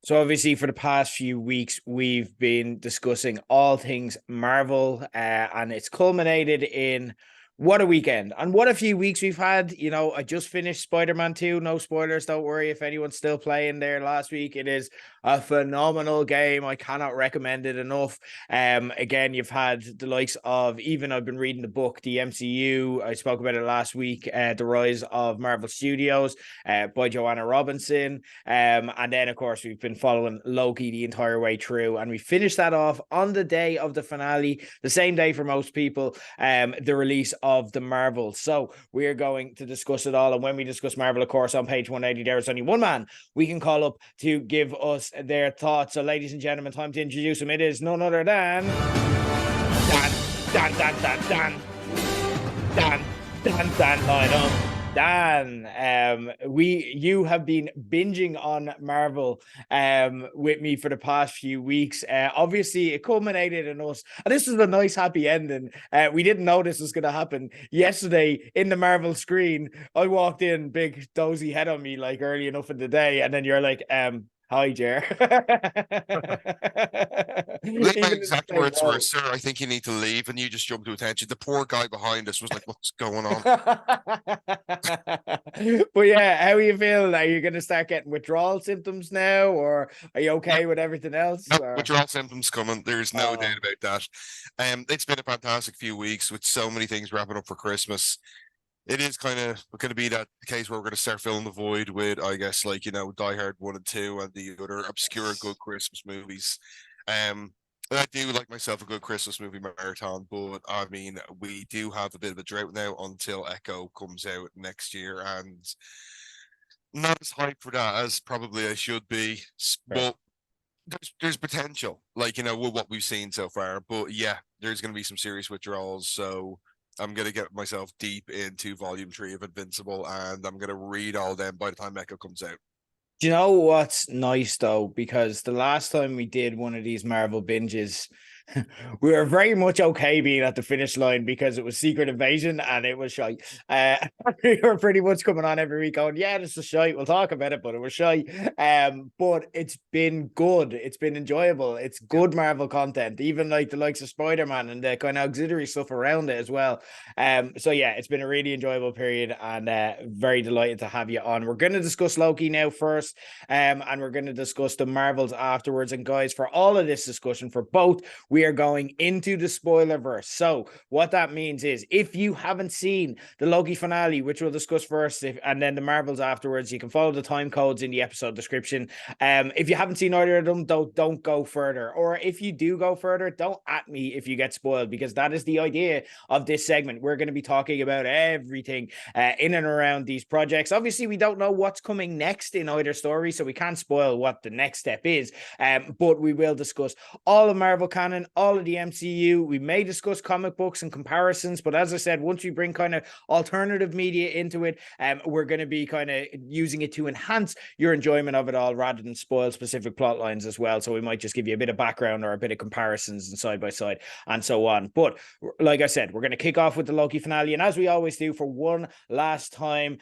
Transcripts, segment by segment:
So obviously for the past few weeks, we've been discussing all things Marvel, and it's culminated in what a weekend and what a few weeks we've had. I just finished Spider-Man 2. No spoilers, don't worry if anyone's still playing there last week. It is a phenomenal game. I cannot recommend it enough. Again, you've had the likes of, even I've been reading the book, the MCU. I spoke about it last week, The Rise of Marvel Studios, by Joanna Robinson. And then, of course, we've been following Loki the entire way through. And we finished that off on the day of the finale, the same day for most people, the release of the Marvel. So we're going to discuss it all. And when we discuss Marvel, of course, on page 180, there is only one man we can call up to give us their thoughts. So, ladies and gentlemen, time to introduce him. It is none other than Dan Lionel. Dan, you have been binging on Marvel with me for the past few weeks. Obviously, it culminated in us, and this was a nice happy ending. We didn't know this was going to happen yesterday in the Marvel screen. I walked in, big dozy head on me, like early enough in the day, and then you're like, "Hi, Jer." My exact words were, "Sir, I think you need to leave," and you just jumped to attention. The poor guy behind us was like, "What's going on?" But yeah, how are you feeling? Are you going to start getting withdrawal symptoms now, or are you okay with everything else? No, withdrawal symptoms coming. There's no doubt about that. It's been a fantastic few weeks with so many things wrapping up for Christmas. It is kind of going to be that case where we're going to start filling the void with, I guess, like, Die Hard 1 and 2 and the other obscure good Christmas movies. I do like myself a good Christmas movie marathon, but I mean, we do have a bit of a drought now until Echo comes out next year, and not as hyped for that as probably I should be. But there's potential, like, with what we've seen so far. But yeah, there's going to be some serious withdrawals, so I'm going to get myself deep into Volume 3 of Invincible, and I'm going to read all them by the time Echo comes out. Do you know what's nice though? Because the last time we did one of these Marvel binges, we were very much okay being at the finish line because it was Secret Invasion and it was shy. We were pretty much coming on every week going, yeah, this is shy. We'll talk about it, but it was shy. But it's been good. It's been enjoyable. It's good Marvel content, even like the likes of Spider-Man and the kind of auxiliary stuff around it as well. So yeah, it's been a really enjoyable period, and very delighted to have you on. We're going to discuss Loki now first, and we're going to discuss the Marvels afterwards. And guys, for all of this discussion, for both, we are going into the spoilerverse. So what that means is, if you haven't seen the Loki finale, which we'll discuss first, and then the Marvels afterwards, you can follow the time codes in the episode description. If you haven't seen either of them, don't go further. Or if you do go further, don't at me if you get spoiled, because that is the idea of this segment. We're going to be talking about everything in and around these projects. Obviously, we don't know what's coming next in either story, so we can't spoil what the next step is. But we will discuss all of Marvel canon, all of the MCU. We may discuss comic books and comparisons, but as I said, once we bring kind of alternative media into it, we're going to be kind of using it to enhance your enjoyment of it all rather than spoil specific plot lines as well. So we might just give you a bit of background or a bit of comparisons and side by side and so on. But like I said, we're going to kick off with the Loki finale, and as we always do, for one last time,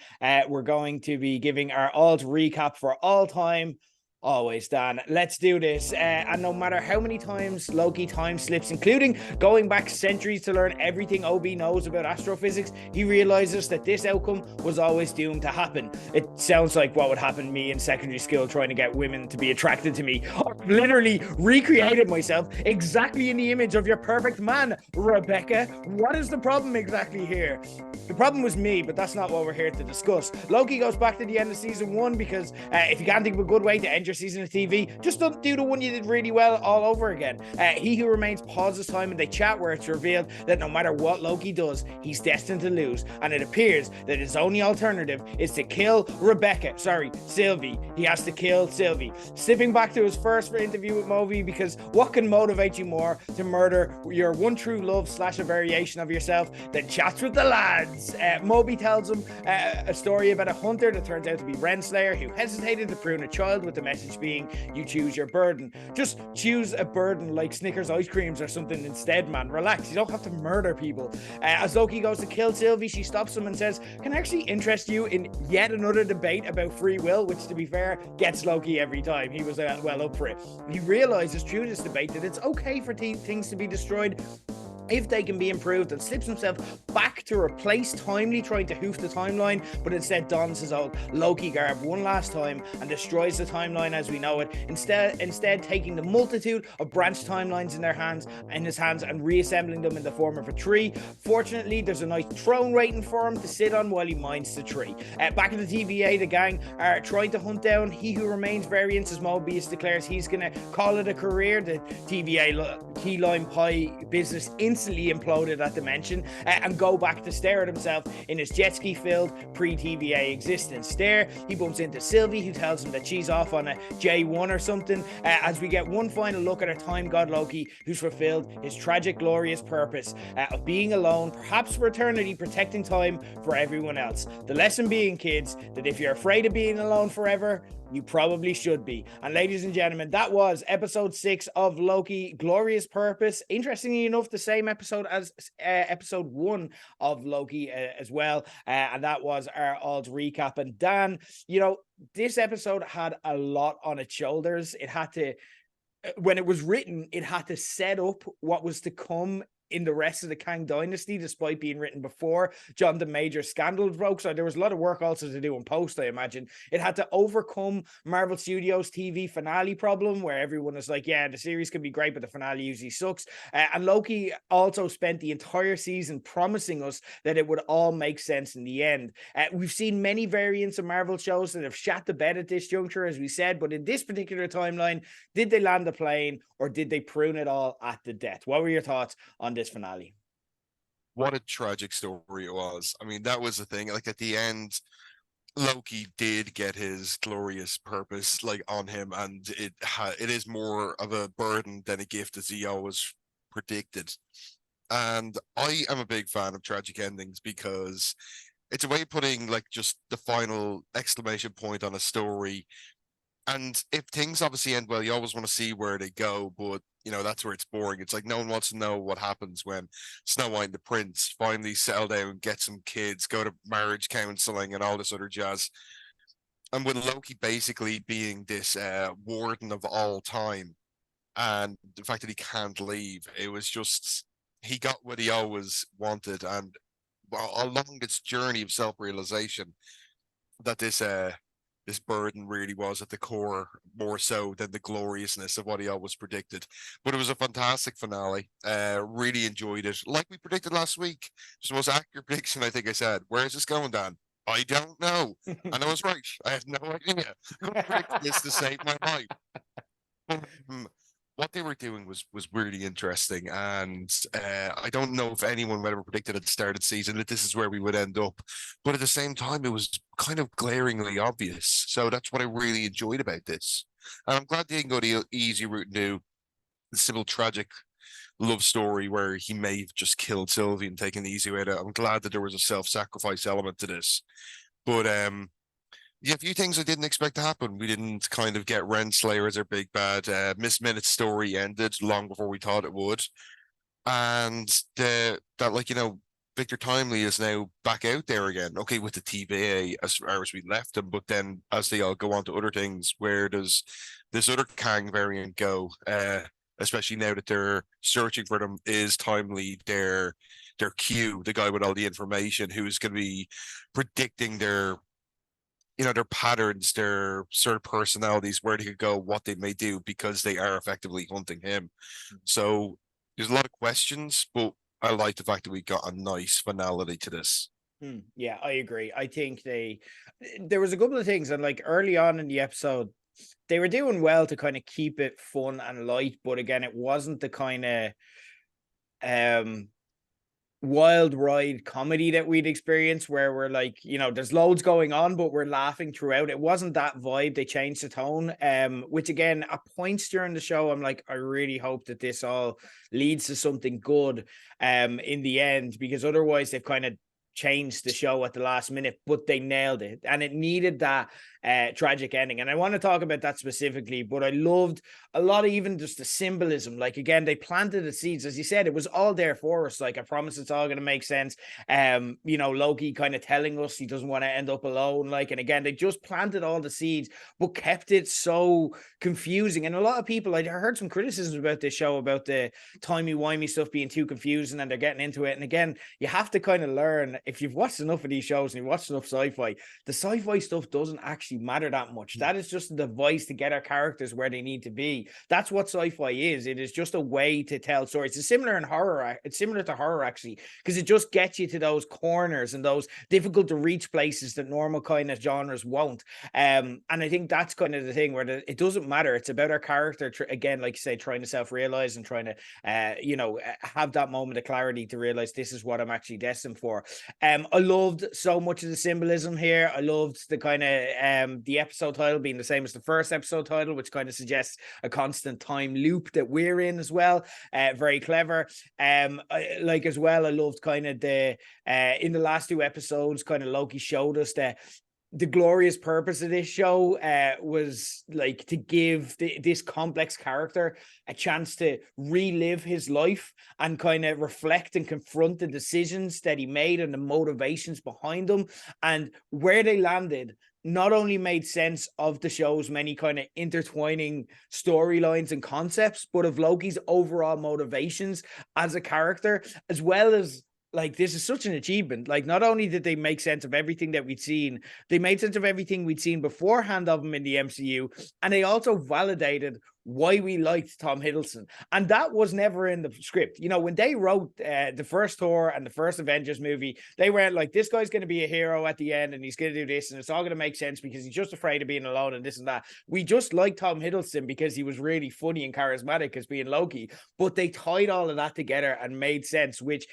we're going to be giving our alt recap for all time. Always, Dan. Let's do this. And no matter how many times Loki time slips, including going back centuries to learn everything OB knows about astrophysics, he realizes that this outcome was always doomed to happen. It sounds like what would happen to me in secondary school trying to get women to be attracted to me. I've literally recreated myself exactly in the image of your perfect man, Rebecca. What is the problem exactly here? The problem was me, but that's not what we're here to discuss. Loki goes back to the end of season 1 because if you can't think of a good way to end your season of TV, just don't do the one you did really well all over again. He Who Remains pauses time, and they chat where it's revealed that no matter what Loki does, he's destined to lose, and it appears that his only alternative is to kill Sylvie. He has to kill Sylvie. Slipping back to his first interview with Moby, because what can motivate you more to murder your one true love / a variation of yourself than chats with the lads? Moby tells him a story about a hunter that turns out to be Renslayer, who hesitated to prune a child with the message message being, you choose your burden. Just choose a burden like Snickers ice creams or something instead, man. Relax. You don't have to murder people. As Loki goes to kill Sylvie, she stops him and says, can I actually interest you in yet another debate about free will, which, to be fair, gets Loki every time. He was well up for it. He realizes through this debate that it's okay for things to be destroyed if they can be improved, and slips himself back to replace Timely, trying to hoof the timeline, but instead dons his old Loki garb one last time and destroys the timeline as we know it, instead taking the multitude of branched timelines in his hands and reassembling them in the form of a tree. Fortunately, there's a nice throne waiting for him to sit on while he mines the tree. Back at the TVA, the gang are trying to hunt down He Who Remains variants as Mobius declares he's going to call it a career. The TVA key lime pie business instantly imploded at the mention, and go back to stare at himself in his jet ski filled pre-TVA existence. There he bumps into Sylvie, who tells him that she's off on a J1 or something, as we get one final look at our time god Loki, who's fulfilled his tragic glorious purpose of being alone, perhaps for eternity, protecting time for everyone else. The lesson being, kids, that if you're afraid of being alone forever, you probably should be. And ladies and gentlemen, that was episode 6 of Loki, Glorious Purpose. Interestingly enough, the same episode as episode 1 of Loki as well. And that was our old recap. And Dan, you know, this episode had a lot on its shoulders. It had to, when it was written, it had to set up what was to come in the rest of the Kang Dynasty, despite being written before John the Major scandal broke. So there was a lot of work also to do in post, I imagine. It had to overcome Marvel Studios' TV finale problem, where everyone is like, yeah, the series can be great, but the finale usually sucks. And Loki also spent the entire season promising us that it would all make sense in the end. We've seen many variants of Marvel shows that have shat the bed at this juncture, as we said, but in this particular timeline, did they land the plane, or did they prune it all at the death? What were your thoughts on this finale? What a tragic story it was. I mean, that was the thing. Like at the end, Loki did get his glorious purpose like on him, and it is more of a burden than a gift, as he always predicted. And I am a big fan of tragic endings because it's a way of putting like just the final exclamation point on a story. And if things obviously end well, you always want to see where they go, but you know, that's where it's boring. It's like no one wants to know what happens when Snow White and the Prince finally settle down, get some kids, go to marriage counseling and all this other jazz. And with Loki basically being this warden of all time, and the fact that he can't leave, it was just, he got what he always wanted. And along its journey of self-realization, that this burden really was at the core, more so than the gloriousness of what he always predicted. But it was a fantastic finale. Really enjoyed it. Like we predicted last week. Just the most accurate prediction, I think I said. Where is this going, Dan? I don't know. And I was right. I have no idea. Couldn't predict this to save my life. What they were doing was really interesting, and I don't know if anyone would ever predicted at the start of the season that this is where we would end up, but at the same time, it was kind of glaringly obvious. So that's what I really enjoyed about this, and I'm glad they didn't go the easy route and do the simple tragic love story where he may have just killed Sylvie and taken the easy way out. I'm glad that there was a self-sacrifice element to this, but yeah, a few things I didn't expect to happen. We didn't kind of get Renslayer as our big bad. Miss Minute's story ended long before we thought it would. And that, like, you know, Victor Timely is now back out there again. Okay, with the TVA as far as we left him, but then as they all go on to other things, where does this other Kang variant go? Especially now that they're searching for them, is Timely their Q, the guy with all the information, who's going to be predicting their, you know, their patterns, their sort of personalities, where they could go, what they may do, because they are effectively hunting him. So there's a lot of questions, but I like the fact that we got a nice finality to this. Yeah, I agree. I think there was a couple of things, and like early on in the episode, they were doing well to kind of keep it fun and light, but again, it wasn't the kind of wild ride comedy that we'd experience where we're like, you know, there's loads going on, but we're laughing throughout. It wasn't that vibe. They changed the tone, which again, at points during the show, I'm like, I really hope that this all leads to something good in the end, because otherwise they've kind of changed the show at the last minute, but they nailed it. And it needed that tragic ending. And I want to talk about that specifically, but I loved a lot of even just the symbolism. Like, again, they planted the seeds, as you said, it was all there for us. Like, I promise it's all going to make sense. You know, Loki kind of telling us he doesn't want to end up alone. Like, and again, they just planted all the seeds, but kept it so confusing. And a lot of people, I heard some criticisms about this show about the timey-wimey stuff being too confusing and they're getting into it. And again, you have to kind of learn, if you've watched enough of these shows and you've watched enough sci-fi, the sci-fi stuff doesn't actually matter that much. That is just a device to get our characters where they need to be. That's what sci-fi is. It is just a way to tell stories. It's similar in horror. It's similar to horror, actually, because it just gets you to those corners and those difficult to reach places that normal kind of genres won't. And I think that's kind of the thing where it doesn't matter. It's about our character, again, like you say, trying to self-realize and trying to, you know, have that moment of clarity to realize this is what I'm actually destined for. I loved so much of the symbolism here. I loved the kind of the episode title being the same as the first episode title, which kind of suggests a constant time loop that we're in as well. Very clever. Like as well, I loved kind of the in the last two episodes, kind of Loki showed us that the glorious purpose of this show was like to give this complex character a chance to relive his life and kind of reflect and confront the decisions that he made and the motivations behind them. And where they landed not only made sense of the show's many kind of intertwining storylines and concepts, but of Loki's overall motivations as a character, as well as, like, this is such an achievement. Like, not only did they make sense of everything that we'd seen, they made sense of everything we'd seen beforehand of him in the MCU, and they also validated why we liked Tom Hiddleston. And that was never in the script. You know, when they wrote the first Thor and the first Avengers movie, they weren't like, this guy's going to be a hero at the end and he's going to do this and it's all going to make sense because he's just afraid of being alone and this and that. We just liked Tom Hiddleston because he was really funny and charismatic as being Loki, but they tied all of that together and made sense, which,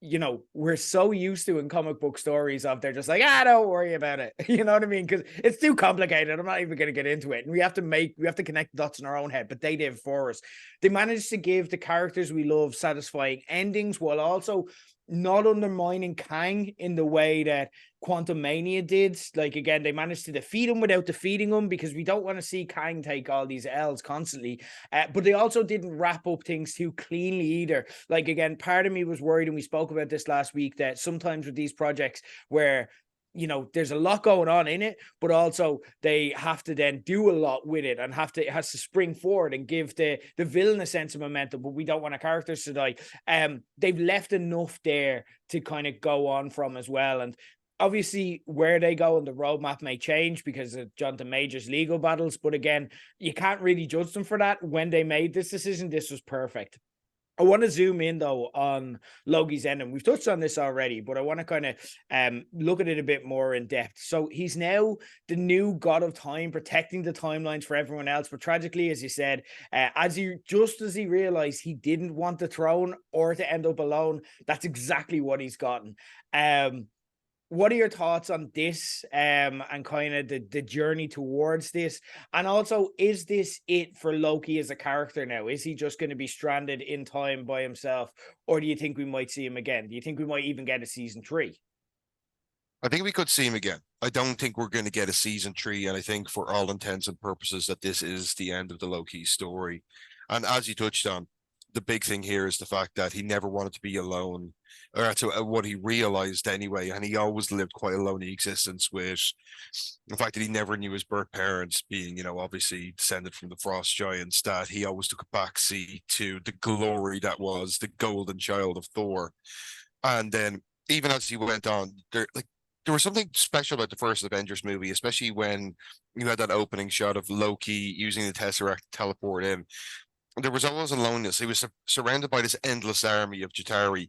you know, we're so used to in comic book stories of they're just like, don't worry about it. You know what I mean? Because it's too complicated. I'm not even going to get into it. And we have to connect dots in our own head, but they did for us. They managed to give the characters we love satisfying endings while also not undermining Kang in the way that Quantum Mania did. Like, again, they managed to defeat him without defeating him because we don't want to see Kang take all these L's constantly. But they also didn't wrap up things too cleanly either. Like, again, part of me was worried, and we spoke about this last week, that sometimes with these projects where, you know, there's a lot going on in it, but also they have to then do a lot with it and it has to spring forward and give the villain a sense of momentum, but we don't want our characters to die. They've left enough there to kind of go on from as well. And obviously where they go and the roadmap may change because of Jonathan Major's legal battles. But again, you can't really judge them for that. When they made this decision, this was perfect. I want to zoom in, though, on Loki's ending. We've touched on this already, but I want to kind of look at it a bit more in depth. So he's now the new god of time, protecting the timelines for everyone else. But tragically, as you said, as he realized he didn't want the throne or to end up alone, that's exactly what he's gotten. What are your thoughts on this and kind of the journey towards this? And also, is this it for Loki as a character now? Is he just going to be stranded in time by himself? Or do you think we might see him again? Do you think we might even get a season 3? I think we could see him again. I don't think we're going to get a season 3. And I think for all intents and purposes that this is the end of the Loki story. And as you touched on, the big thing here is the fact that he never wanted to be alone, or that's what he realized anyway. And he always lived quite a lonely existence, with the fact that he never knew his birth parents, being, you know, obviously descended from the frost giants, that he always took a backseat to the glory that was the golden child of Thor. And then even as he went on, there was something special about the first Avengers movie, especially when you had that opening shot of Loki using the Tesseract to teleport in. There was always a loneliness. He was surrounded by this endless army of Chitauri,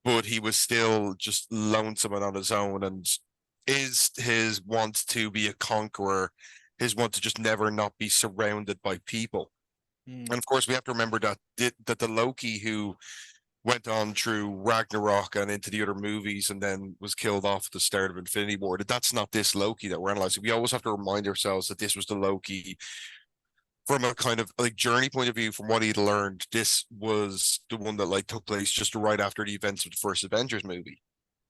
but he was still just lonesome and on his own. And is his want to be a conqueror, his want to just never not be surrounded by people. And of course, we have to remember that the Loki who went on through Ragnarok and into the other movies and then was killed off at the start of Infinity War, that's not this Loki that we're analyzing. We always have to remind ourselves that this was the Loki from a kind of like journey point of view. From what he'd learned, this was the one that like took place just right after the events of the first Avengers movie.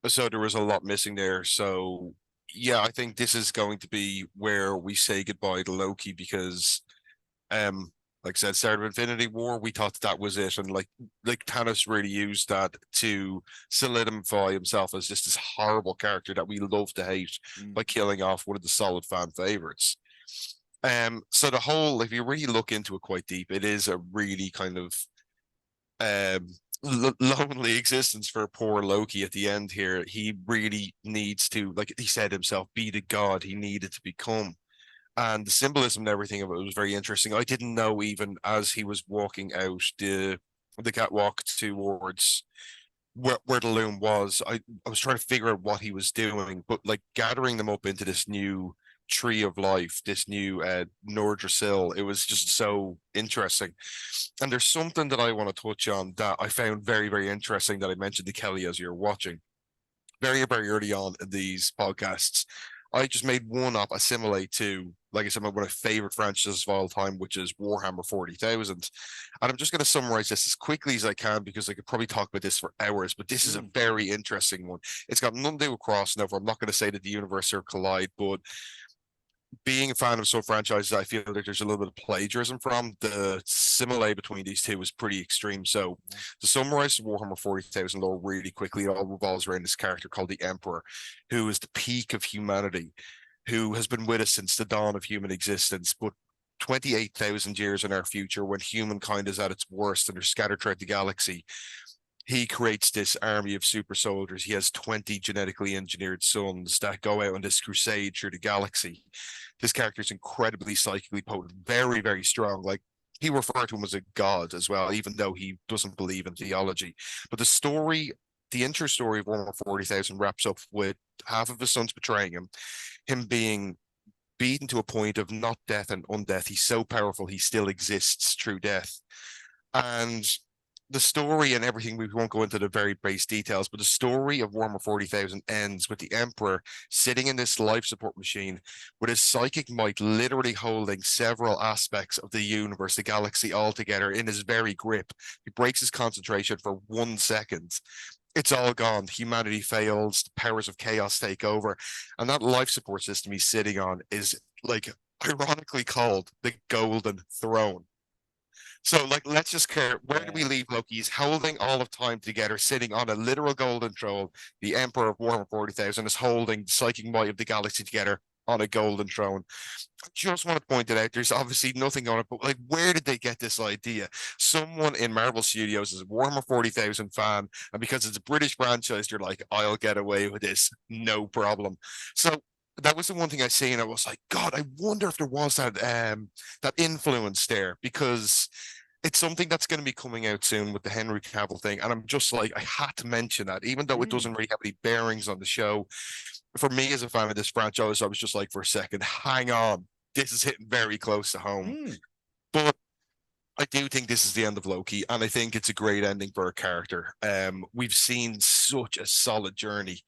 So there was a lot missing there. So yeah, I think this is going to be where we say goodbye to Loki because, like I said, start of Infinity War, we thought that was it, and like Thanos really used that to solidify himself as just this horrible character that we love to hate by killing off one of the solid fan favorites. So the whole, if you really look into it quite deep, it is a really kind of um lonely existence for poor Loki at the end here. He really needs to, like he said himself, be the god he needed to become. And the symbolism and everything of it was very interesting. I didn't know even as he was walking out the catwalk towards where the loom was. I was trying to figure out what he was doing, but like gathering them up into this new tree of life, this new Nordrasil, it was just so interesting. And there's something that I want to touch on that I found very, very interesting that I mentioned to Kelly as you're watching very, very early on in these podcasts. I just made one up, assimilate to, like I said, one of my favorite franchises of all time, which is Warhammer 40,000. And I'm just going to summarize this as quickly as I can because I could probably talk about this for hours, but this is a very interesting one. It's got nothing to do with crossover. I'm not going to say that the universe are collide, but being a fan of some franchises, I feel like there's a little bit of plagiarism from the simile between these two was pretty extreme. So to summarize Warhammer 40,000 lore really quickly, it all revolves around this character called the Emperor, who is the peak of humanity, who has been with us since the dawn of human existence, but 28,000 years in our future, when humankind is at its worst and they're scattered throughout the galaxy, he creates this army of super soldiers. He has 20 genetically engineered sons that go out on this crusade through the galaxy. This character is incredibly psychically potent, very, very strong. Like, he referred to him as a god as well, even though he doesn't believe in theology. But the story, the intro story of Warhammer 40,000 wraps up with half of his sons betraying him being beaten to a point of not death and undeath. He's so powerful, he still exists through death. And the story and everything, we won't go into the very base details, but the story of Warhammer 40,000 ends with the Emperor sitting in this life support machine with his psychic might literally holding several aspects of the universe, the galaxy all together in his very grip. He breaks his concentration for 1 second. It's all gone. Humanity fails. The powers of chaos take over. And that life support system he's sitting on is, like, ironically called the Golden Throne. So, like, let's just care. Where do we leave Loki? He's holding all of time together, sitting on a literal golden throne. The Emperor of Warhammer 40,000 is holding the psychic might of the galaxy together on a golden throne. I just want to point it out. There's obviously nothing on it, but like, where did they get this idea? Someone in Marvel Studios is a Warhammer 40,000 fan, and because it's a British franchise, you're like, I'll get away with this, no problem. So that was the one thing I see, and I was like, God, I wonder if there was that influence there, because it's something that's going to be coming out soon with the Henry Cavill thing. And I'm just like, I had to mention that, even though it doesn't really have any bearings on the show. For me as a fan of this franchise, I was just like, for a second, hang on, this is hitting very close to home. But I do think this is the end of Loki, and I think it's a great ending for a character. We've seen such a solid journey.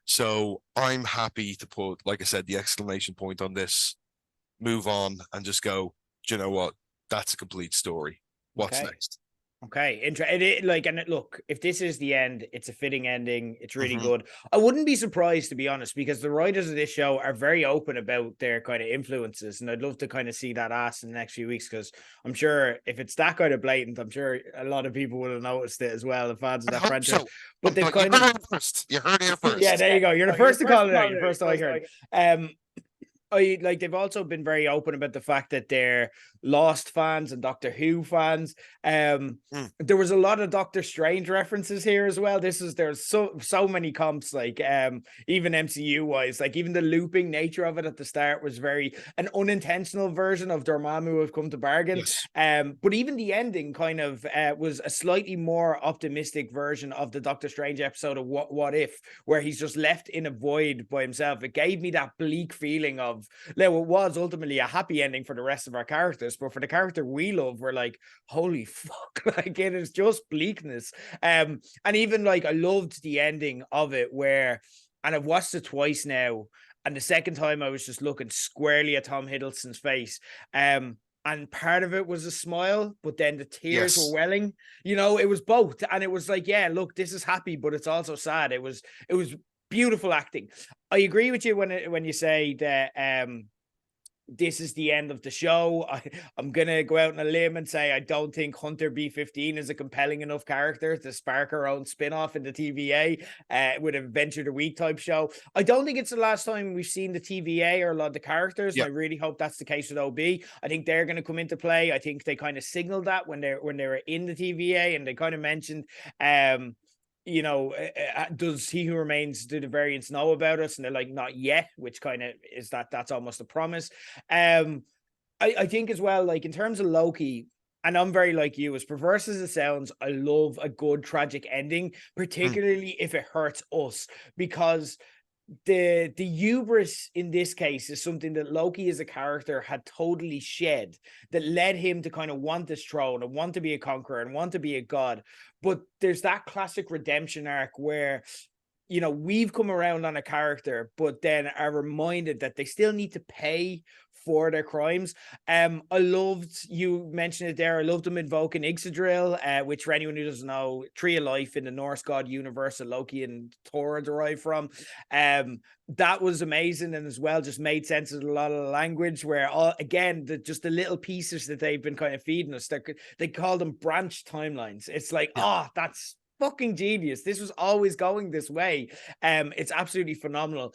So I'm happy to put, like I said, the exclamation point on this, move on, and just go, do you know what? That's a complete story. What's next? Okay, look, if this is the end, it's a fitting ending. It's really good. I wouldn't be surprised, to be honest, because the writers of this show are very open about their kind of influences, and I'd love to kind of see that asked in the next few weeks, because I'm sure if it's that kind of blatant, I'm sure a lot of people would have noticed it as well, the fans of that franchise. So. But they've kind of you heard it here first. Yeah, there you go. You're the first to call it out. You're the first I heard. They've also been very open about the fact that they're Lost fans and Doctor Who fans. There was a lot of Doctor Strange references here as well. There's so many comps, like even MCU wise, like even the looping nature of it at the start was very an unintentional version of Dormammu have come to bargain. Yes. But even the ending kind of was a slightly more optimistic version of the Doctor Strange episode of What If, where he's just left in a void by himself. It gave me that bleak feeling of, now it was ultimately a happy ending for the rest of our characters, but for the character we love, we're like, holy fuck, like it is just bleakness. And even like I loved the ending of it where, and I've watched it twice now, and the second time I was just looking squarely at Tom Hiddleston's face. And part of it was a smile, but then the tears were welling. You know, it was both. And it was like, yeah, look, this is happy, but it's also sad. It was beautiful acting. I agree with you when you say that this is the end of the show. I'm going to go out on a limb and say I don't think Hunter B-15 is a compelling enough character to spark her own spin-off in the TVA with an Adventure of the Week type show. I don't think it's the last time we've seen the TVA or a lot of the characters, and I really hope that's the case with OB. I think they're going to come into play. I think they kind of signaled that when they were in the TVA, and they kind of mentioned you know, does He Who Remains, do the variants know about us? And they're like, not yet, which kind of is that's almost a promise. I think as well, like in terms of Loki, and I'm very like you, as perverse as it sounds, I love a good tragic ending, particularly if it hurts us, because the hubris in this case is something that Loki as a character had totally shed, that led him to kind of want this throne and want to be a conqueror and want to be a god. But there's that classic redemption arc where, you know, we've come around on a character, but then are reminded that they still need to pay for their crimes. I loved, you mentioned it there, I loved them invoking Ixodril, which for anyone who doesn't know, tree of life in the Norse god universe that Loki and Thor are derived from. That was amazing, and as well just made sense of a lot of the language where again just the little pieces that they've been kind of feeding us, they call them branch timelines. It's like, that's fucking genius. This was always going this way. It's absolutely phenomenal.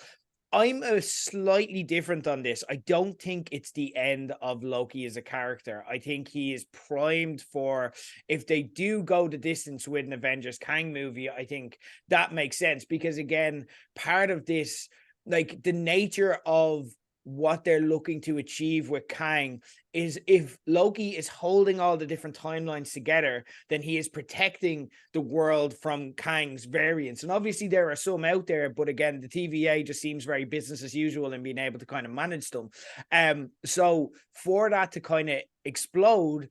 I'm a slightly different on this. I don't think it's the end of Loki as a character. I think he is primed for, if they do go the distance with an Avengers Kang movie, I think that makes sense, because again, part of this, like the nature of what they're looking to achieve with Kang is, if Loki is holding all the different timelines together, then he is protecting the world from Kang's variants. And obviously there are some out there, but again, the TVA just seems very business as usual and being able to kind of manage them. So for that to kind of explode,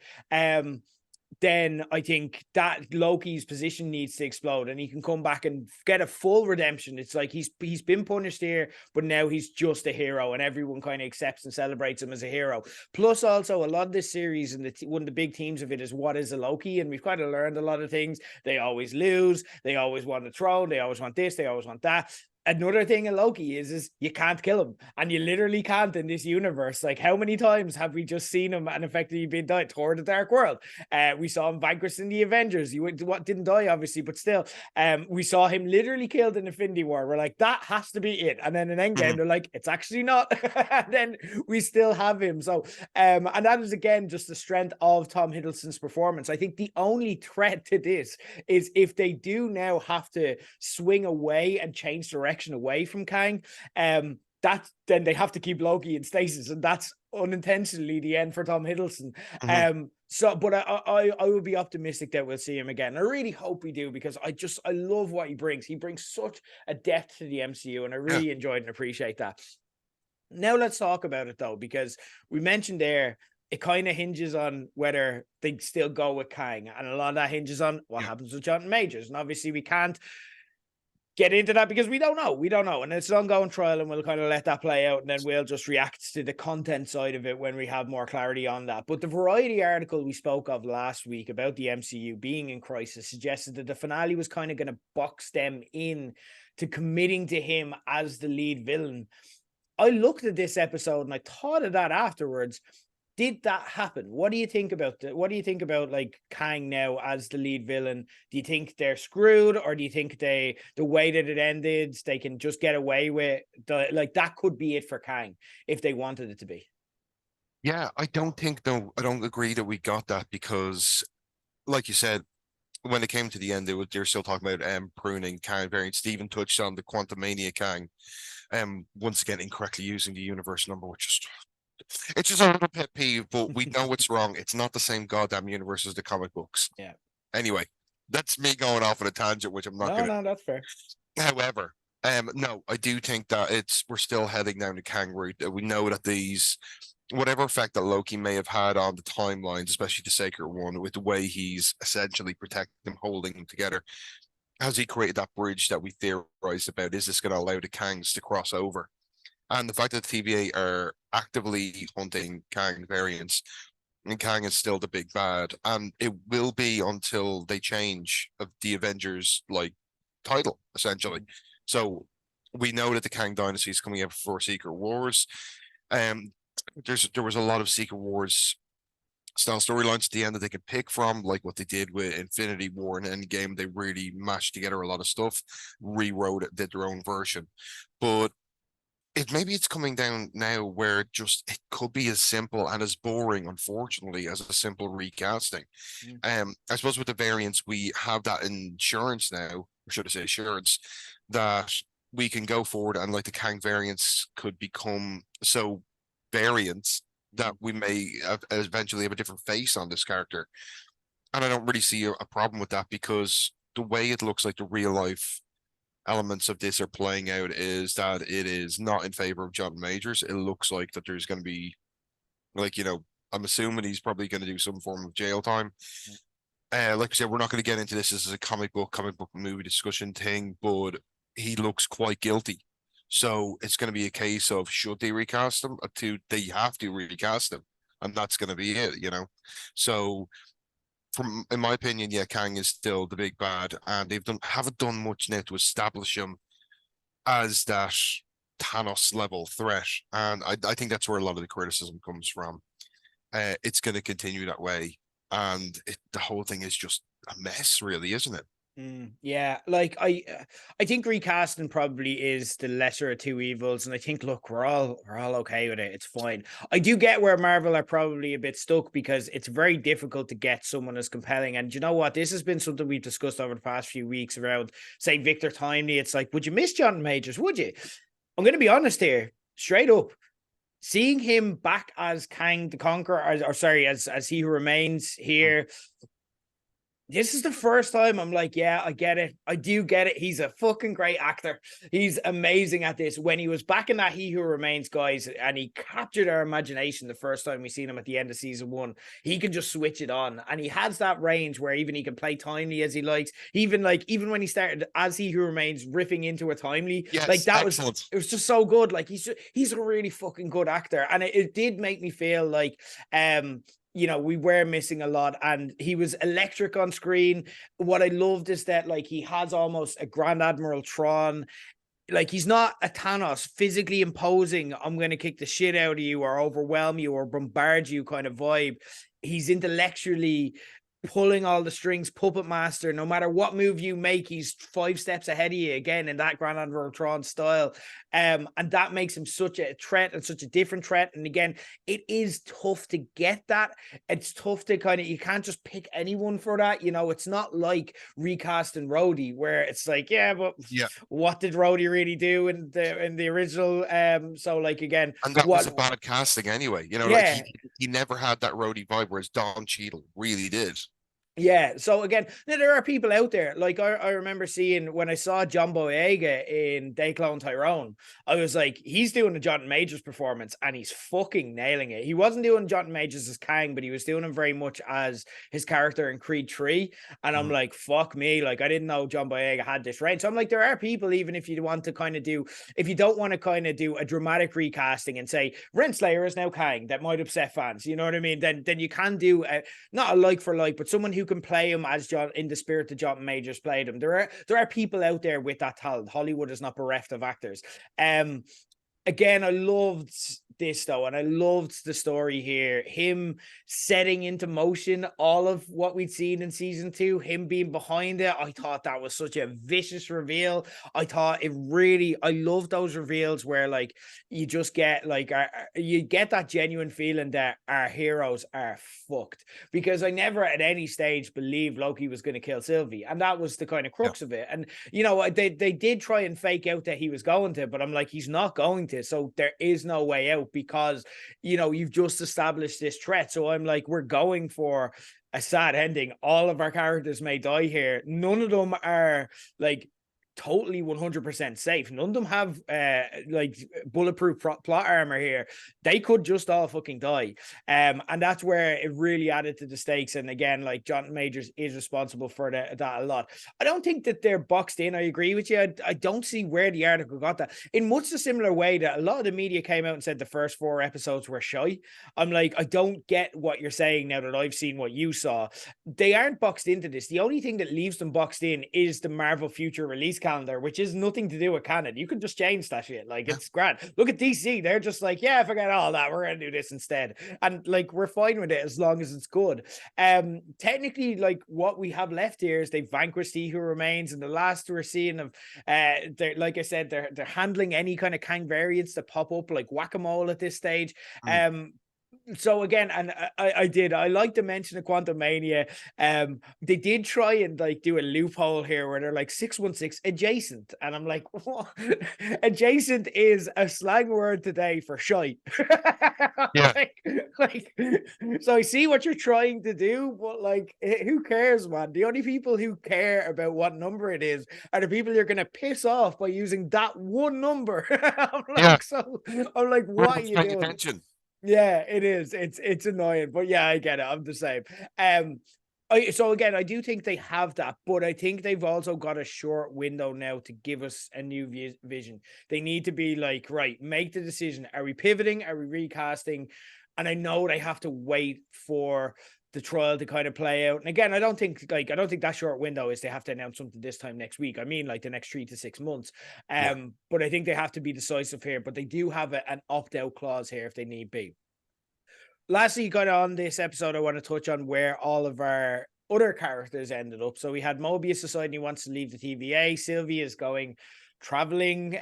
then I think that Loki's position needs to explode and he can come back and get a full redemption. It's like he's been punished here, but now he's just a hero and everyone kind of accepts and celebrates him as a hero. Plus also a lot of this series, and one of the big themes of it is, what is a Loki? And we've kind of learned a lot of things. They always lose. They always want the throne. They always want this. They always want that. Another thing in Loki is you can't kill him, and you literally can't in this universe. Like, how many times have we just seen him and effectively been died? Thor: The Dark World, we saw him vanquished in the Avengers. He didn't die, obviously, but still, we saw him literally killed in Infinity War. We're like, that has to be it. And then in Endgame, they're like, it's actually not. And then we still have him. So, and that is again just the strength of Tom Hiddleston's performance. I think the only threat to this is if they do now have to swing away and change direction away from Kang, then they have to keep Loki in stasis, and that's unintentionally the end for Tom Hiddleston. But I would be optimistic that we'll see him again. I really hope we do, because I love what he brings. He brings such a depth to the MCU, and I really enjoyed and appreciate that. Now let's talk about it though, because we mentioned there, it kind of hinges on whether they still go with Kang, and a lot of that hinges on what happens with Jonathan Majors. And obviously we can't get into that because we don't know, and it's an ongoing trial, and we'll kind of let that play out, and then we'll just react to the content side of it when we have more clarity on that. But the Variety article we spoke of last week about the MCU being in crisis suggested that the finale was kind of going to box them in to committing to him as the lead villain. I looked at this episode and I thought of that afterwards. Did that happen? What do you think about like Kang now as the lead villain? Do you think they're screwed, or do you think the way that it ended, they can just get away with that could be it for Kang if they wanted it to be? Yeah, I don't agree that we got that, because like you said, when it came to the end, they're still talking about pruning Kang variants. Stephen touched on the Quantum Mania Kang, once again incorrectly using the universe number, which is, it's just a little pet peeve, but we know it's wrong. It's not the same goddamn universe as the comic books. Yeah. Anyway, that's me going off on a tangent, which I'm not going to. No, that's fair. However, no, I do think that we're still heading down the Kang route. We know that whatever effect that Loki may have had on the timelines, especially the Sacred One, with the way he's essentially protecting them, holding them together, has he created that bridge that we theorized about? Is this going to allow the Kangs to cross over? And the fact that the TVA are actively hunting Kang variants, and Kang is still the big bad, and it will be until they change of the Avengers title, essentially. So we know that the Kang Dynasty is coming out before Secret Wars. Um, there was a lot of Secret Wars style storylines at the end that they could pick from, like what they did with Infinity War and Endgame. They really mashed together a lot of stuff, rewrote it, did their own version. But maybe it's coming down now where it could be as simple and as boring, unfortunately, as a simple recasting. I suppose with the variants, we have that insurance now, or should I say assurance, that we can go forward and like the Kang variants could become so variants that we may eventually have a different face on this character. And I don't really see a problem with that, because the way it looks like the real life elements of this are playing out is that it is not in favor of Jonathan Majors. It looks like that there's going to be, like, I'm assuming he's probably going to do some form of jail time. Like I said, we're not going to get into this as a comic book movie discussion thing, but he looks quite guilty. So it's going to be a case of, should they recast him? They have to recast him, and that's going to be it, So, in my opinion, yeah, Kang is still the big bad, and haven't done much now to establish him as that Thanos level threat, and I think that's where a lot of the criticism comes from. It's going to continue that way, and the whole thing is just a mess, really, isn't it? Yeah, like I think recasting probably is the lesser of two evils, and I think, look, we're all okay with it. It's fine. I do get where Marvel are probably a bit stuck, because it's very difficult to get someone as compelling. And you know what? This has been something we've discussed over the past few weeks around, say, Victor Timely. It's like, would you miss Jonathan Majors? Would you? I'm going to be honest here, straight up. Seeing him back as Kang the Conqueror, or sorry, as He Who Remains here, this is the first time I'm like, yeah, I get it. I do get it. He's a fucking great actor. He's amazing at this. When he was back in that He Who Remains, guys, and he captured our imagination the first time we seen him at the end of season 1, he can just switch it on. And he has that range where even he can play Timely as he likes. Even when he started as He Who Remains, riffing into a Timely, yes, like that excellent. it was just so good. Like he's a really fucking good actor. And it did make me feel like, we were missing a lot, and he was electric on screen. What I loved is that, like, he has almost a Grand Admiral Tron. Like, he's not a Thanos physically imposing, I'm going to kick the shit out of you or overwhelm you or bombard you kind of vibe. He's intellectually pulling all the strings, puppet master. No matter what move you make, he's 5 steps ahead of you, again, in that Grand Admiral Tron style. And that makes him such a threat, and such a different threat. And again, it is tough to get that. It's tough to you can't just pick anyone for that. It's not like recasting Rhodey, where it's like, yeah, but what did Rhodey really do in the original? So, like, again, and that was a bad casting anyway. Like he never had that Rhodey vibe, whereas Don Cheadle really did. Yeah, so again, there are people out there, like I remember seeing, when I saw John Boyega in They Clone Tyrone, I was like, he's doing a Jonathan Majors performance, and he's fucking nailing it. He wasn't doing Jonathan Majors as Kang, but he was doing him very much as his character in Creed 3, and I'm like, fuck me, like, I didn't know John Boyega had this range. So I'm like, there are people, even if you want to kind of do, if you don't want to kind of do a dramatic recasting and say Renslayer is now Kang, that might upset fans, you know what I mean? Then you can do not a like for like, but someone who can play him as John, in the spirit that Jonathan Majors played him. There are people out there with that talent. Hollywood is not bereft of actors. Again, I loved this though, and I loved the story here. Him setting into motion all of what we'd seen in season 2, him being behind it. I thought that was such a vicious reveal. I thought I love those reveals where, like, you just get like you get that genuine feeling that our heroes are fucked, because I never at any stage believed Loki was going to kill Sylvie, and that was the kind of crux of it. And they did try and fake out that he was going to, but I'm like, he's not going to. So there is no way out, because you've just established this threat. So I'm like, we're going for a sad ending. All of our characters may die here. None of them are like totally 100% safe. None of them have like bulletproof plot armor here. They could just all fucking die. And that's where it really added to the stakes. And again, like, Jonathan Majors is responsible for that a lot. I don't think that they're boxed in. I agree with you. I don't see where the article got that. In much a similar way that a lot of the media came out and said the first 4 episodes were shy. I'm like, I don't get what you're saying now that I've seen what you saw. They aren't boxed into this. The only thing that leaves them boxed in is the Marvel future release calendar, which is nothing to do with canon. You can just change that shit. Like, Yeah. it's grand. Look at DC. They're just like, yeah, forget all that. We're going to do this instead. And like, we're fine with it as long as it's good. Technically, like, what we have left here is they've vanquished He Who Remains, and the last we're seeing of, like I said, they're handling any kind of Kang variants that pop up like whack-a-mole at this stage. So again, and I like to mention the Quantum Mania. They did try and like do a loophole here where they're like 616 adjacent, and I'm like, what? Adjacent is a slang word today for shite. Yeah. like, so I see what you're trying to do, but like, who cares, man? The only people who care about what number it is are the people you're gonna piss off by using that one number. Yeah. I'm like, We're what are not you paying doing? attention. Yeah, it is. It's annoying, but yeah, I get it. I'm the same. So again, I do think they have that, but I think they've also got a short window now to give us a new vision. They need to be like, right, make the decision. Are we pivoting? Are we recasting? And I know they have to wait for the trial to kind of play out. And again, I don't think that short window is they have to announce something this time next week. I mean, like the next 3 to 6 months. Yeah. But I think they have to be decisive here. But they do have an opt-out clause here if they need be. Lastly, kind of on this episode, I want to touch on where all of our other characters ended up. So we had Mobius deciding he wants to leave the TVA. Sylvie is going traveling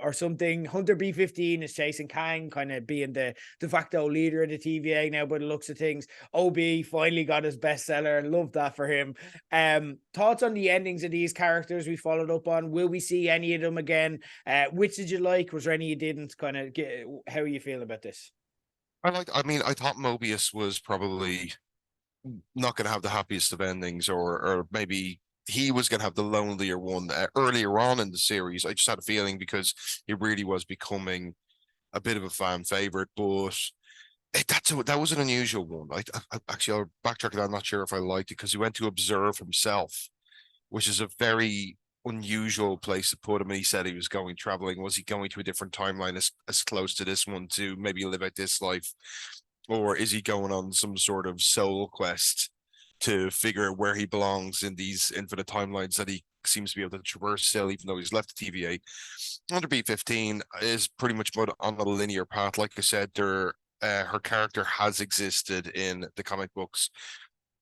or something. Hunter B-15 is chasing Kang, kind of being the de facto leader of the TVA now by the looks of things. OB finally got his bestseller. Love that for him. Thoughts on the endings of these characters we followed up on? Will we see any of them again? Which did you like? Was there any you didn't? Kind of get, how are you feeling about this? I mean, I thought Mobius was probably not going to have the happiest of endings, or maybe he was going to have the lonelier one earlier on in the series. I just had a feeling because he really was becoming a bit of a fan favorite, but that was an unusual one. Actually, I'll backtrack it. I'm not sure if I liked it because he went to observe himself, which is a very unusual place to put him. And he said he was going traveling. Was he going to a different timeline as close to this one to maybe live out this life? Or is he going on some sort of soul quest to figure out where he belongs in these infinite timelines that he seems to be able to traverse still, even though he's left the TVA? Under B-15 is pretty much on a linear path. Like I said, her character has existed in the comic books,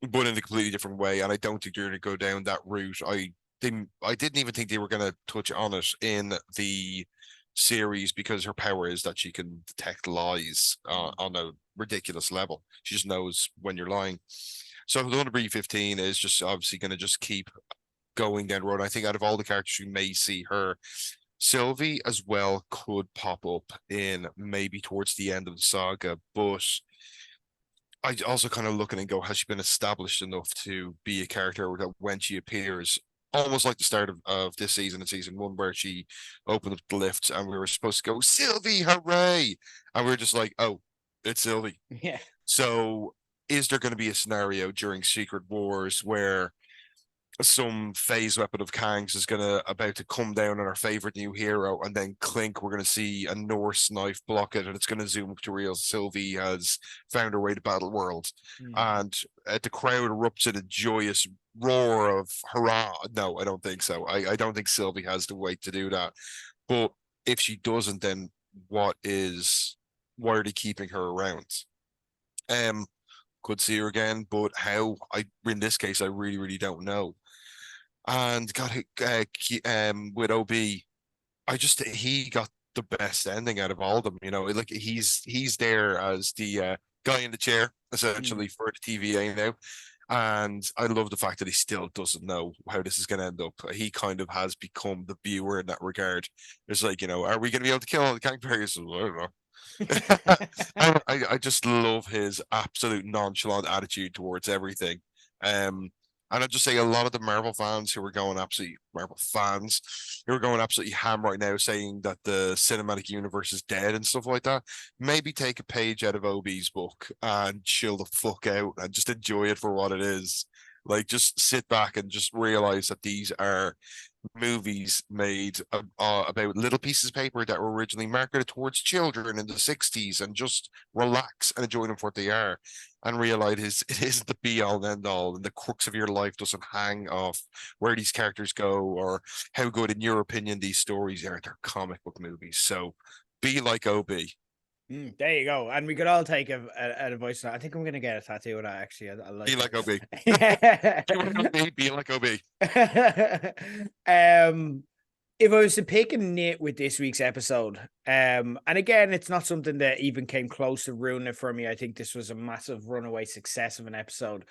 but in a completely different way. And I don't think they're going to go down that route. I didn't even think they were going to touch on it in the series because her power is that she can detect lies on a ridiculous level. She just knows when you're lying. So Luna B-15 is just obviously going to just keep going down the road. I think out of all the characters we may see her, Sylvie as well could pop up in maybe towards the end of the saga, but I also kind of look at it and go, has she been established enough to be a character that when she appears, almost like the start of this season in season one, where she opened up the lifts and we were supposed to go, Sylvie, hooray! And we are just like, oh, it's Sylvie. Yeah. So is there going to be a scenario during Secret Wars where some phase weapon of Kang's is about to come down on our favorite new hero, and then clink, we're gonna see a Norse knife block it, and it's gonna zoom up to real Sylvie has found her way to Battle World, and the crowd erupts in a joyous roar of hurrah. No, I don't think so. I don't think Sylvie has the weight to do that. But if she doesn't, then why are they keeping her around? Could see her again, but how? In this case, I really, really don't know. And got with OB, he got the best ending out of all of them. You know, like he's there as the guy in the chair essentially for the TVA now, and I love the fact that he still doesn't know how this is going to end up. He kind of has become the viewer in that regard. It's like, you know, are we going to be able to kill all the characters? I don't know. I just love his absolute nonchalant attitude towards everything. And I'd just say a lot of the Marvel fans who are going absolutely ham right now, saying that the cinematic universe is dead and stuff like that. Maybe take a page out of Obi's book and chill the fuck out and just enjoy it for what it is. Like, just sit back and just realize that these are movies made about little pieces of paper that were originally marketed towards children in the 60s, and just relax and enjoy them for what they are. and realize it isn't the be all and end all, and the crux of your life doesn't hang off where these characters go or how good, in your opinion, these stories are. They're comic book movies. So be like OB. There you go. And we could all take an advice. I think I'm going to get a tattoo of that, actually. I Be like like OB. it. You want OB? Be like OB. If I was to pick a nit with this week's episode, and again, it's not something that even came close to ruining it for me. I think this was a massive runaway success of an episode.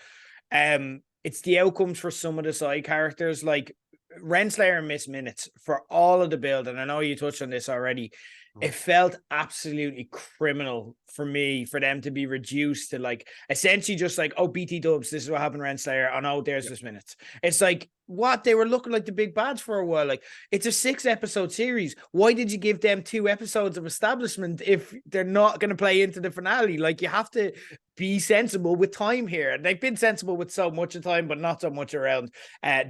It's the outcomes for some of the side characters, like Renslayer missed minutes for all of the build, and I know you touched on this already. It felt absolutely criminal for me for them to be reduced to like essentially just like, oh, BT dubs, this is what happened, Renslayer. Oh no, there's this minutes. It's like, what? They were looking like the big bads for a while. Like, it's a 6-episode series. Why did you give them 2 episodes of establishment if they're not going to play into the finale? Like, you have to be sensible with time here. And they've been sensible with so much of time, but not so much around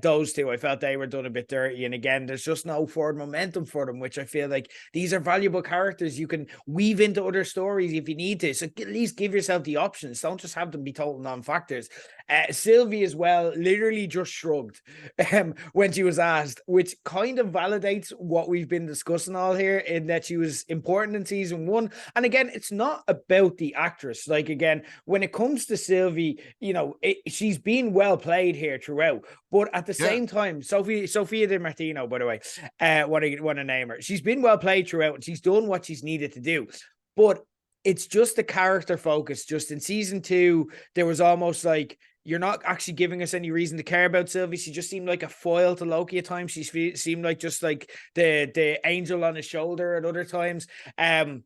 those two. I felt they were done a bit dirty. And again, there's just no forward momentum for them, which I feel like these are valuable characters you can weave into other stories if you need to. So at least give yourself the options. Don't just have them be total non-factors. Sylvie as well literally just shrugged when she was asked, which kind of validates what we've been discussing all here, in that she was important in season 1. And again, it's not about the actress. Like, again, when it comes to Sylvie, you know, she's been well played here throughout. But at the same time, Sophia Di Martino, by the way, what I name her, she's been well played throughout, and she's done what she's needed to do. But it's just the character focus. Just in season 2, there was almost like, you're not actually giving us any reason to care about Sylvie. She just seemed like a foil to Loki at times. She seemed like just like the angel on his shoulder at other times. And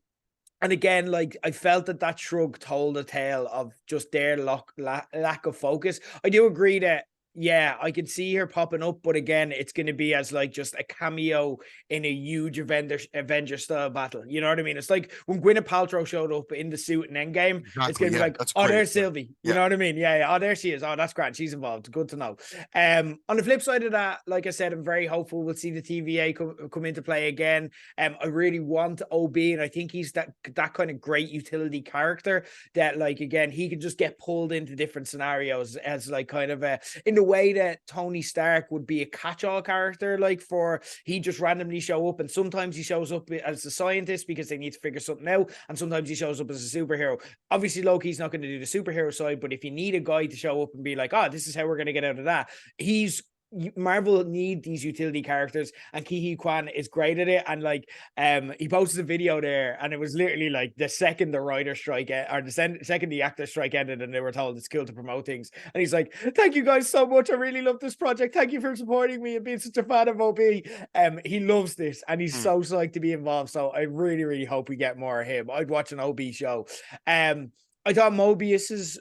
again, like, I felt that shrug told a tale of just their lack of focus. I do agree that, yeah, I could see her popping up, but again, it's going to be as like just a cameo in a huge Avenger style battle. You know what I mean? It's like when Gwyneth Paltrow showed up in the suit in Endgame. Exactly, it's going to be like, that's oh, great. there's Sylvie. You know what I mean? Yeah. Oh, there she is. Oh, that's great. She's involved. Good to know. On the flip side of that, like I said, I'm very hopeful we'll see the TVA come into play again. I really want OB, and I think he's that kind of great utility character that, like, again, he can just get pulled into different scenarios as like kind of in the way that Tony Stark would be a catch-all character, like, for he just randomly show up, and sometimes he shows up as a scientist because they need to figure something out, and sometimes he shows up as a superhero. Obviously, Loki's not going to do the superhero side, but if you need a guy to show up and be like, oh, this is how we're going to get out of that, Marvel need these utility characters, and Ke Kwan is great at it. And like, he posted a video there, and it was literally like the second the writer strike or the second the actor strike ended, and they were told it's cool to promote things. And he's like, "Thank you guys so much. I really love this project. Thank you for supporting me and being such a fan of OB." He loves this, and he's so psyched to be involved. So I really, really hope we get more of him. I'd watch an OB show. I thought Mobius's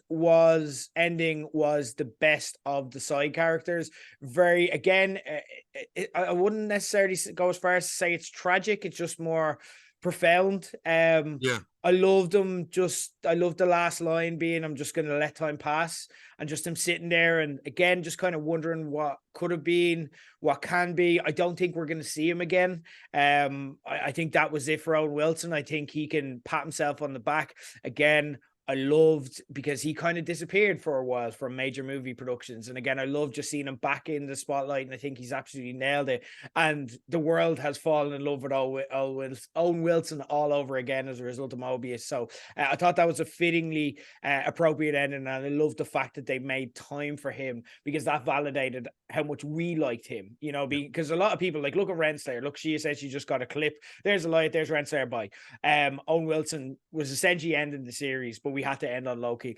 ending was the best of the side characters. Very, again, I wouldn't necessarily go as far as to say it's tragic. It's just more profound. I loved him. I loved the last line being, "I'm just going to let time pass," and just him sitting there, and again, just kind of wondering what could have been, what can be. I don't think we're going to see him again. I think that was it for Owen Wilson. I think he can pat himself on the back again. I loved, because he kind of disappeared for a while from major movie productions. And again, I love just seeing him back in the spotlight, and I think he's absolutely nailed it. And the world has fallen in love with Owen Wilson all over again as a result of Mobius. So I thought that was a fittingly appropriate ending. And I love the fact that they made time for him, because that validated how much we liked him, you know, because a lot of people like, look at Renslayer. Look, she said she just got a clip. There's a light. There's Renslayer. Bye. Owen Wilson was essentially ending the series, but we had to end on Loki.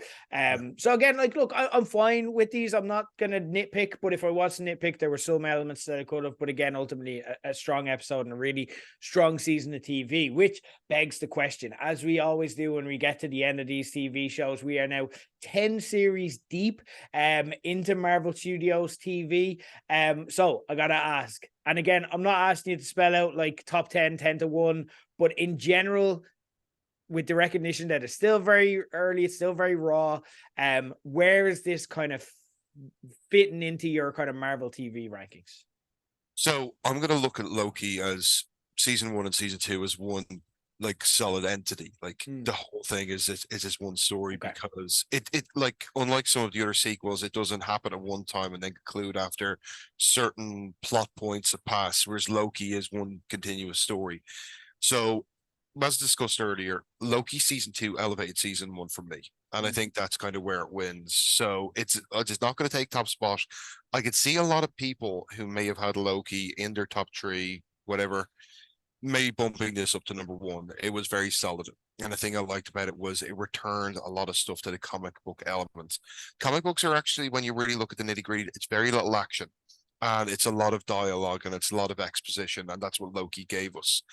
So again, like, look, I'm fine with these. I'm not going to nitpick, but if I was to nitpick, there were some elements that I could have. But again, ultimately, a strong episode and a really strong season of TV, which begs the question, as we always do when we get to the end of these TV shows, we are now 10 series deep into Marvel Studios TV. So I got to ask, and again, I'm not asking you to spell out like top 10, 10 to 1, but in general, with the recognition that it's still very early, it's still very raw, where is this kind of fitting into your kind of Marvel TV rankings? So I'm going to look at Loki as season 1 and season 2 as one like solid entity. Like the whole thing is this one story, Okay. because it like, unlike some of the other sequels, it doesn't happen at one time and then conclude after certain plot points have passed, whereas Loki is one continuous story. So, as discussed earlier, Loki season 2 elevated season 1 for me, and I think that's kind of where it wins. So it's not going to take top spot. I could see a lot of people who may have had Loki in their top 3, whatever, maybe bumping this up to number 1. It was very solid. And the thing I liked about it was it returned a lot of stuff to the comic book elements. Comic books are actually, when you really look at the nitty gritty, it's very little action and it's a lot of dialogue and it's a lot of exposition. And that's what Loki gave us.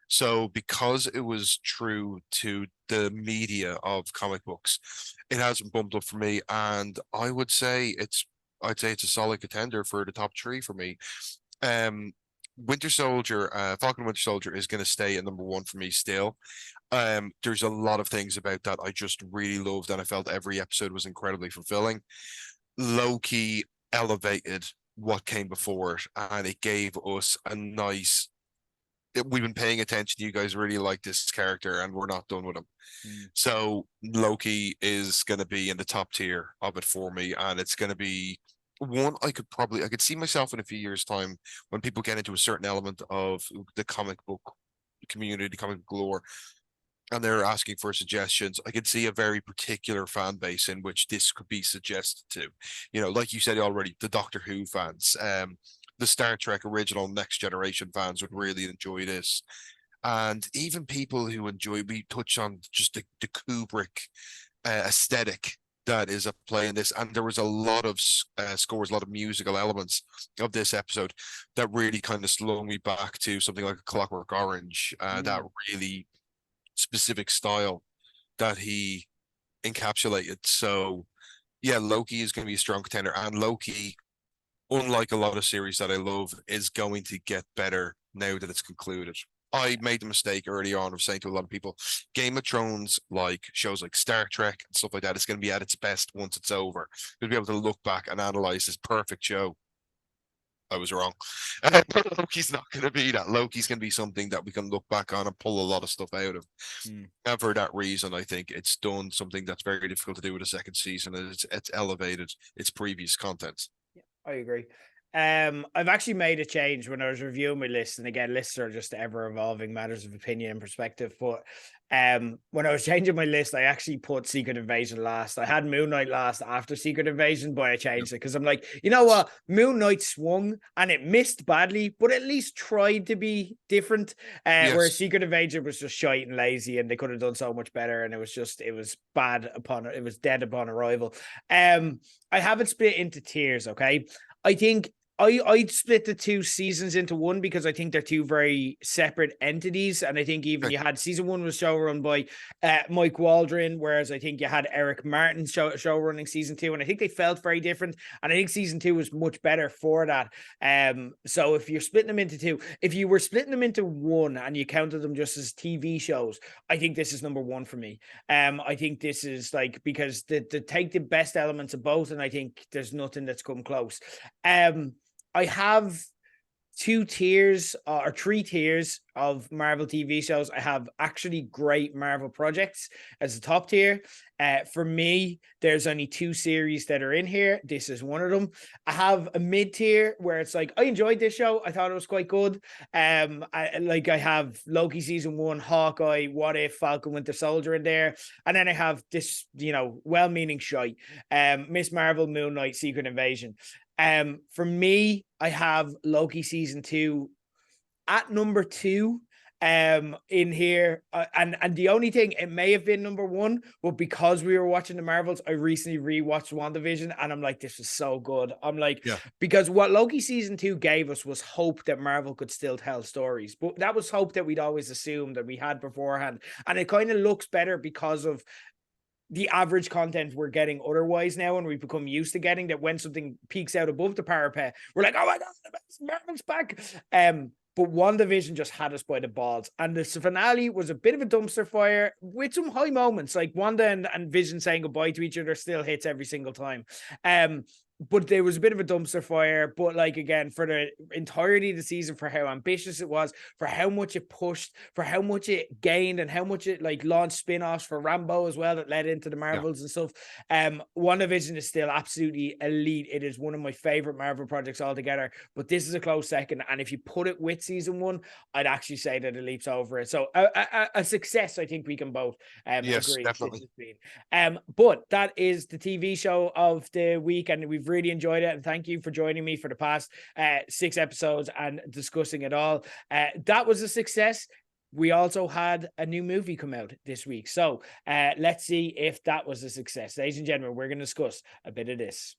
So because it was true to the media of comic books, it hasn't bumped up for me. And I'd say it's a solid contender for the top 3 for me. Winter Soldier, Falcon Winter Soldier is going to stay at number 1 for me still. There's a lot of things about that I just really loved, and I felt every episode was incredibly fulfilling. Loki elevated what came before it, and it gave us a nice. We've been paying attention. You guys really like this character, and we're not done with him. So Loki is going to be in the top tier of it for me, and it's going to be one I could see myself in a few years' time when people get into a certain element of the comic book community, the comic book lore, and they're asking for suggestions. I could see a very particular fan base in which this could be suggested to. You know, like you said already, the Doctor Who fans, the Star Trek original Next Generation fans would really enjoy this. And even people who enjoy, we touch on just the Kubrick aesthetic that is at play in this. And there was a lot of scores, a lot of musical elements of this episode that really kind of slung me back to something like a Clockwork Orange, that really specific style that he encapsulated. So yeah, Loki is going to be a strong contender, and Loki, unlike a lot of series that I love, is going to get better now that it's concluded. I made the mistake early on of saying to a lot of people, Game of Thrones, like shows like Star Trek and stuff like that, it's going to be at its best once it's over. You'll be able to look back and analyze this perfect show. I was wrong. Loki's not going to be that. Loki's going to be something that we can look back on and pull a lot of stuff out of. And for that reason, I think it's done something that's very difficult to do with a second season. It's elevated its previous content. Yeah, I agree. I've actually made a change when I was reviewing my list, and again, lists are just ever evolving matters of opinion and perspective. But when I was changing my list, I actually put Secret Invasion last. I had Moon Knight last after Secret Invasion, but I changed it because I'm like, you know what? Moon Knight swung and it missed badly, but at least tried to be different. Whereas Secret Invasion was just shite and lazy, and they could have done so much better. And it was bad upon it. It was dead upon arrival. I have it split into tiers. Okay, I think I'd split the 2 seasons into one because I think they're 2 very separate entities. And I think even you had season 1 was showrun by Mike Waldron, whereas I think you had Eric Martin show running season 2. And I think they felt very different. And I think season 2 was much better for that. So if you're splitting them into 2, if you were splitting them into 1 and you counted them just as TV shows, I think this is number 1 for me. I think this is like, because they take the best elements of both. And I think there's nothing that's come close. I have 2 tiers or 3 tiers of Marvel TV shows. I have actually great Marvel projects as the top tier. For me, there's only 2 series that are in here. This is one of them. I have a mid tier where it's like, I enjoyed this show. I thought it was quite good. I have Loki season 1, Hawkeye, What If, Falcon Winter Soldier in there. And then I have this, well-meaning shite. Miss Marvel, Moon Knight, Secret Invasion. For me, I have Loki season 2 at number 2 in here, and the only thing, it may have been number 1, but because we were watching the Marvels, I recently rewatched WandaVision, and I'm like, this was so good. I'm like, because what Loki season 2 gave us was hope that Marvel could still tell stories, but that was hope that we'd always assumed that we had beforehand, and it kind of looks better because of the average content we're getting otherwise now, and we've become used to getting that. When something peaks out above the parapet, we're like, oh my god, Marvel's back. But WandaVision just had us by the balls, and the finale was a bit of a dumpster fire with some high moments, like Wanda and Vision saying goodbye to each other still hits every single time. but there was a bit of a dumpster fire. But like, again, for the entirety of the season, for how ambitious it was, for how much it pushed, for how much it gained, and how much it like launched spin-offs for Rambo as well that led into the Marvels and stuff. WandaVision is still absolutely elite. It is one of my favorite Marvel projects altogether, but this is a close second. And if you put it with season one, I'd actually say that it leaps over it. So a success, I think we can both Yes, agree. definitely. But that is the TV show of the week, and we've really enjoyed it. And thank you for joining me for the past 6 episodes and discussing it all. That was a success. We also had a new movie come out this week. So let's see if that was a success. Ladies and gentlemen, we're going to discuss a bit of this.